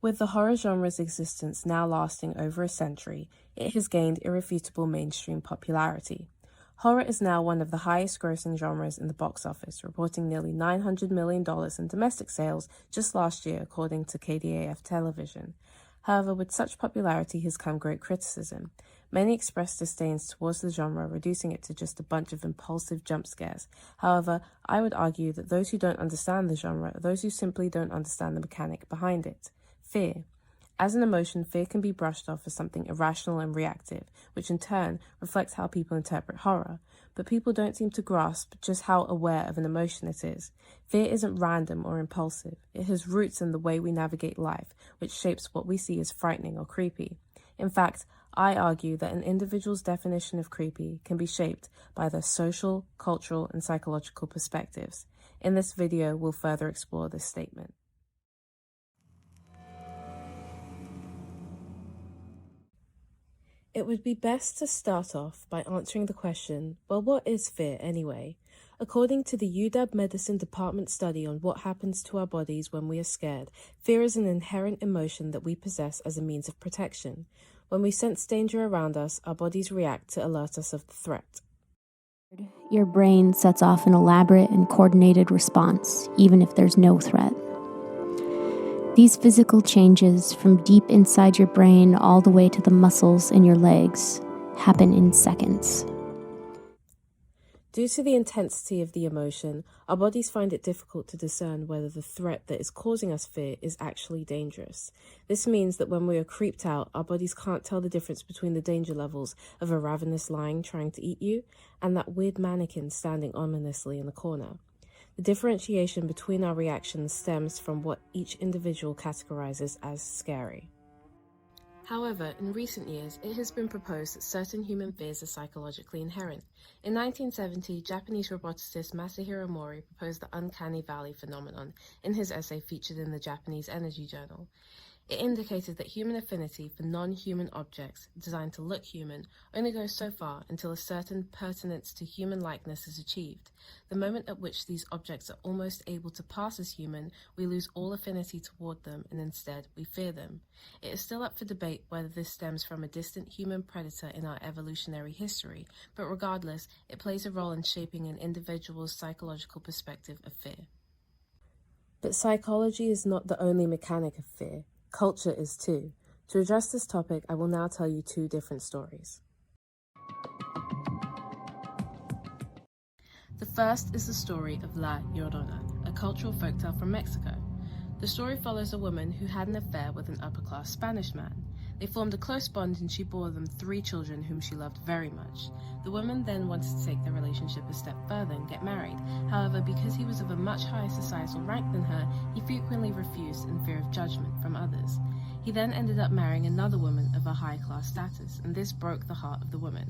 With the horror genre's existence now lasting over a century, it has gained irrefutable mainstream popularity. Horror is now one of the highest-grossing genres in the box office, reporting nearly $900 million in domestic sales just last year, according to KDAF Television. However, with such popularity has come great criticism. Many express disdains towards the genre, reducing it to just a bunch of impulsive jump scares. However, I would argue that those who don't understand the genre are those who simply don't understand the mechanic behind it. Fear. As an emotion, fear can be brushed off as something irrational and reactive, which in turn reflects how people interpret horror. But people don't seem to grasp just how aware of an emotion it is. Fear isn't random or impulsive. It has roots in the way we navigate life, which shapes what we see as frightening or creepy. In fact, I argue that an individual's definition of creepy can be shaped by their social, cultural, and psychological perspectives. In this video, we'll further explore this statement. It would be best to start off by answering the question, well, what is fear anyway? According to the UW Medicine Department study on what happens to our bodies when we are scared, fear is an inherent emotion that we possess as a means of protection. When we sense danger around us, our bodies react to alert us of the threat. Your brain sets off an elaborate and coordinated response, even if there's no threat. These physical changes, from deep inside your brain all the way to the muscles in your legs, happen in seconds. Due to the intensity of the emotion, our bodies find it difficult to discern whether the threat that is causing us fear is actually dangerous. This means that when we are creeped out, our bodies can't tell the difference between the danger levels of a ravenous lion trying to eat you and that weird mannequin standing ominously in the corner. The differentiation between our reactions stems from what each individual categorizes as scary. However, in recent years, it has been proposed that certain human fears are psychologically inherent. In 1970, Japanese roboticist Masahiro Mori proposed the uncanny valley phenomenon in his essay featured in the Japanese Energy Journal. It indicated that human affinity for non-human objects designed to look human only goes so far until a certain pertinence to human likeness is achieved. The moment at which these objects are almost able to pass as human, we lose all affinity toward them and instead we fear them. It is still up for debate whether this stems from a distant human predator in our evolutionary history, but regardless, it plays a role in shaping an individual's psychological perspective of fear. But psychology is not the only mechanic of fear. Culture is too. To address this topic, I will now tell you two different stories. The first is the story of La Llorona, a cultural folktale from Mexico. The story follows a woman who had an affair with an upper-class Spanish man. They formed a close bond and she bore them 3 children whom she loved very much. The woman then wanted to take their relationship a step further and get married. However, because he was of a much higher societal rank than her, he frequently refused in fear of judgment from others. He then ended up marrying another woman of a high-class status, and this broke the heart of the woman.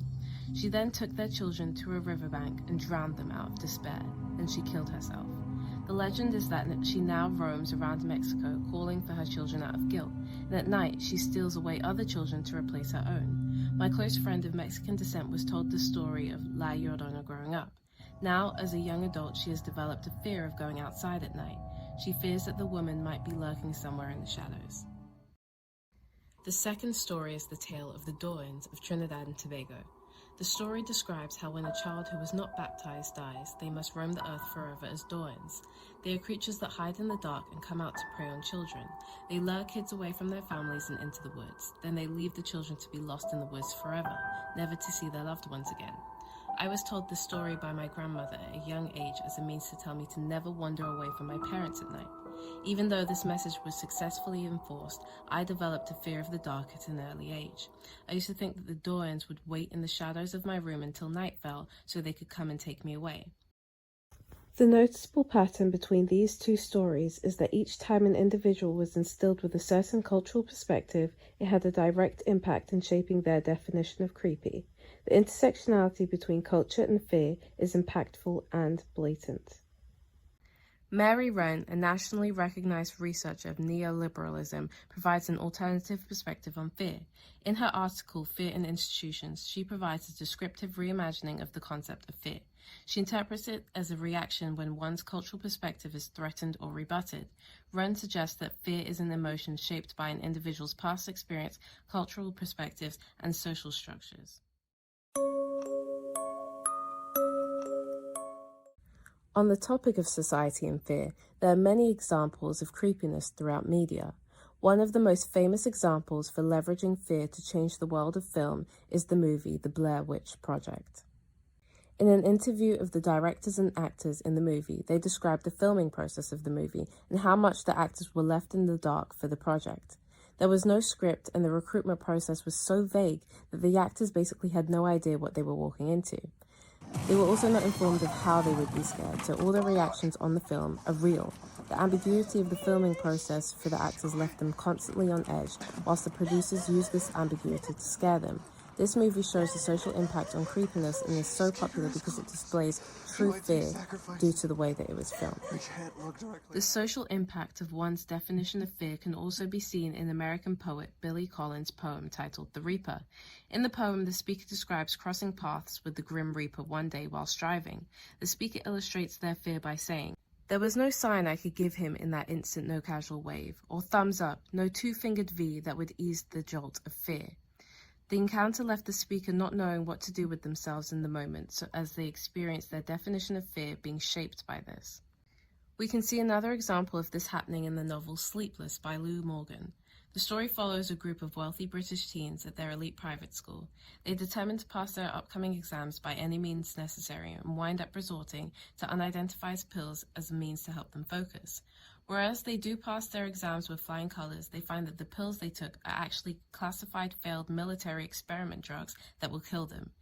She then took their children to a riverbank and drowned them out of despair, and she killed herself. The legend is that she now roams around Mexico calling for her children out of guilt, and at night she steals away other children to replace her own. My close friend of Mexican descent was told the story of La Llorona growing up. Now, as a young adult, she has developed a fear of going outside at night. She fears that the woman might be lurking somewhere in the shadows. The second story is the tale of the Doyens of Trinidad and Tobago. The story describes how when a child who was not baptized dies, they must roam the earth forever as Doyens. They are creatures that hide in the dark and come out to prey on children. They lure kids away from their families and into the woods. Then they leave the children to be lost in the woods forever, never to see their loved ones again. I was told this story by my grandmother at a young age as a means to tell me to never wander away from my parents at night. Even though this message was successfully enforced, I developed a fear of the dark at an early age. I used to think that the Doyens would wait in the shadows of my room until night fell so they could come and take me away. The noticeable pattern between these two stories is that each time an individual was instilled with a certain cultural perspective, it had a direct impact in shaping their definition of creepy. The intersectionality between culture and fear is impactful and blatant. Mary Wren, a nationally recognized researcher of neoliberalism, provides an alternative perspective on fear. In her article, Fear in Institutions, she provides a descriptive reimagining of the concept of fear. She interprets it as a reaction when one's cultural perspective is threatened or rebutted. Ren suggests that fear is an emotion shaped by an individual's past experience, cultural perspectives, and social structures. On the topic of society and fear, there are many examples of creepiness throughout media. One of the most famous examples for leveraging fear to change the world of film is the movie The Blair Witch Project. In an interview of the directors and actors in the movie, they described the filming process of the movie and how much the actors were left in the dark for the project. There was no script, and the recruitment process was so vague that the actors basically had no idea what they were walking into. They were also not informed of how they would be scared, so all the reactions on the film are real. The ambiguity of the filming process for the actors left them constantly on edge, whilst the producers used this ambiguity to scare them. This movie shows the social impact on creepiness and is so popular because it displays true fear due to the way that it was filmed. The social impact of one's definition of fear can also be seen in American poet Billy Collins' poem titled The Reaper. In the poem, the speaker describes crossing paths with the Grim Reaper one day while driving. The speaker illustrates their fear by saying, "There was no sign I could give him in that instant, no casual wave, or thumbs up, no two-fingered V that would ease the jolt of fear." The encounter left the speaker not knowing what to do with themselves in the moment, so as they experienced their definition of fear being shaped by this. We can see another example of this happening in the novel Sleepless by Lou Morgan. The story follows a group of wealthy British teens at their elite private school. They determine to pass their upcoming exams by any means necessary and wind up resorting to unidentified pills as a means to help them focus. Whereas they do pass their exams with flying colors, they find that the pills they took are actually classified failed military experiment drugs that will kill them.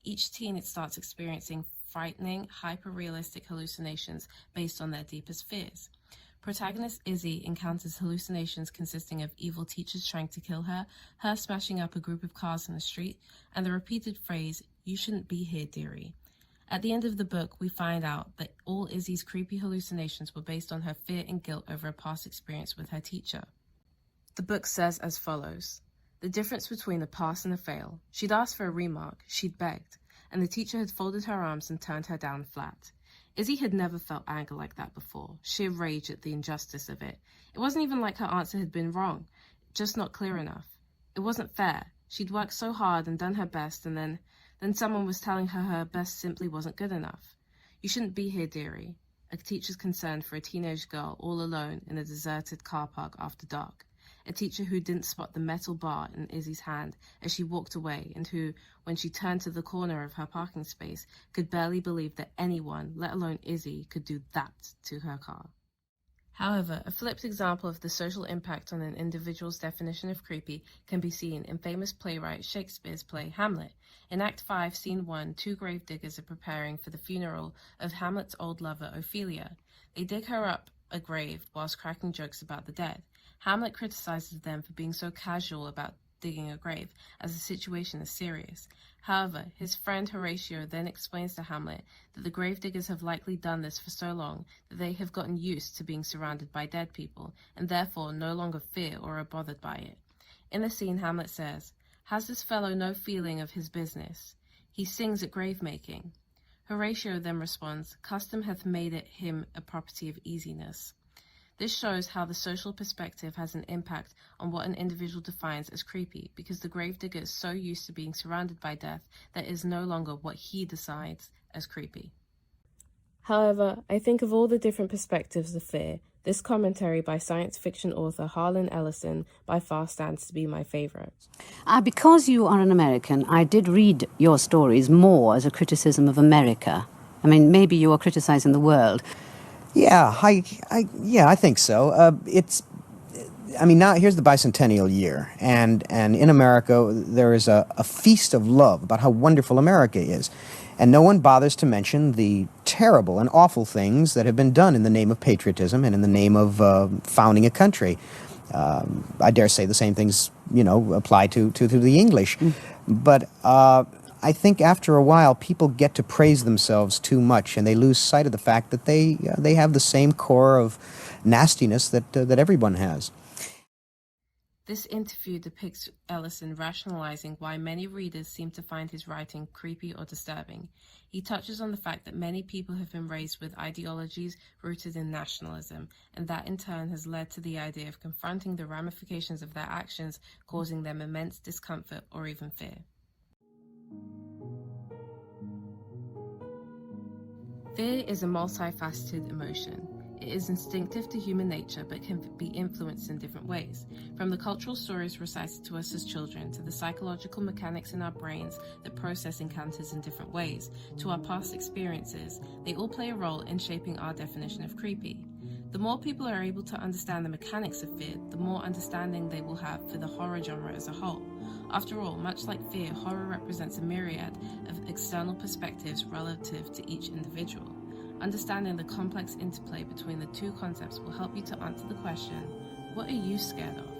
Each teen starts experiencing frightening, hyper-realistic hallucinations based on their deepest fears. Protagonist Izzy encounters hallucinations consisting of evil teachers trying to kill her, her smashing up a group of cars in the street, and the repeated phrase, "You shouldn't be here, dearie." At the end of the book, we find out that all Izzy's creepy hallucinations were based on her fear and guilt over a past experience with her teacher. The book says as follows: the difference between a pass and a fail. She'd asked for a remark, she'd begged, and the teacher had folded her arms and turned her down flat. Izzy had never felt anger like that before, sheer rage at the injustice of it. It wasn't even like her answer had been wrong, just not clear enough. It wasn't fair. She'd worked so hard and done her best, and then someone was telling her her best simply wasn't good enough. "You shouldn't be here, dearie," a teacher's concern for a teenage girl all alone in a deserted car park after dark. A teacher who didn't spot the metal bar in Izzy's hand as she walked away, and who, when she turned to the corner of her parking space, could barely believe that anyone, let alone Izzy, could do that to her car. However, a flipped example of the social impact on an individual's definition of creepy can be seen in famous playwright Shakespeare's play Hamlet. In Act 5, Scene 1, two gravediggers are preparing for the funeral of Hamlet's old lover, Ophelia. They dig her up a grave whilst cracking jokes about the dead. Hamlet criticizes them for being so casual about digging a grave, as the situation is serious. However, his friend Horatio then explains to Hamlet that the gravediggers have likely done this for so long that they have gotten used to being surrounded by dead people, and therefore no longer fear or are bothered by it. In the scene, Hamlet says, "Has this fellow no feeling of his business? He sings at grave-making." Horatio then responds, "Custom hath made it him a property of easiness." This shows how the social perspective has an impact on what an individual defines as creepy, because the gravedigger is so used to being surrounded by death that it is no longer what he decides as creepy. However, I think of all the different perspectives of fear, this commentary by science fiction author Harlan Ellison by far stands to be my favorite. Because you are an American, I did read your stories more as a criticism of America. I mean, maybe you are criticizing the world. Yeah, I think so. Now here's the bicentennial year, and in America there is a feast of love about how wonderful America is, and no one bothers to mention the terrible and awful things that have been done in the name of patriotism and in the name of founding a country. I dare say the same things, apply to the English, but I think after a while people get to praise themselves too much, and they lose sight of the fact that they have the same core of nastiness that everyone has. This interview depicts Ellison rationalizing why many readers seem to find his writing creepy or disturbing. He touches on the fact that many people have been raised with ideologies rooted in nationalism, and that in turn has led to the idea of confronting the ramifications of their actions, causing them immense discomfort or even fear. Fear is a multifaceted emotion. It is instinctive to human nature but can be influenced in different ways. From the cultural stories recited to us as children, to the psychological mechanics in our brains that process encounters in different ways, to our past experiences, they all play a role in shaping our definition of creepy. The more people are able to understand the mechanics of fear, the more understanding they will have for the horror genre as a whole. After all, much like fear, horror represents a myriad of external perspectives relative to each individual. Understanding the complex interplay between the two concepts will help you to answer the question, what are you scared of?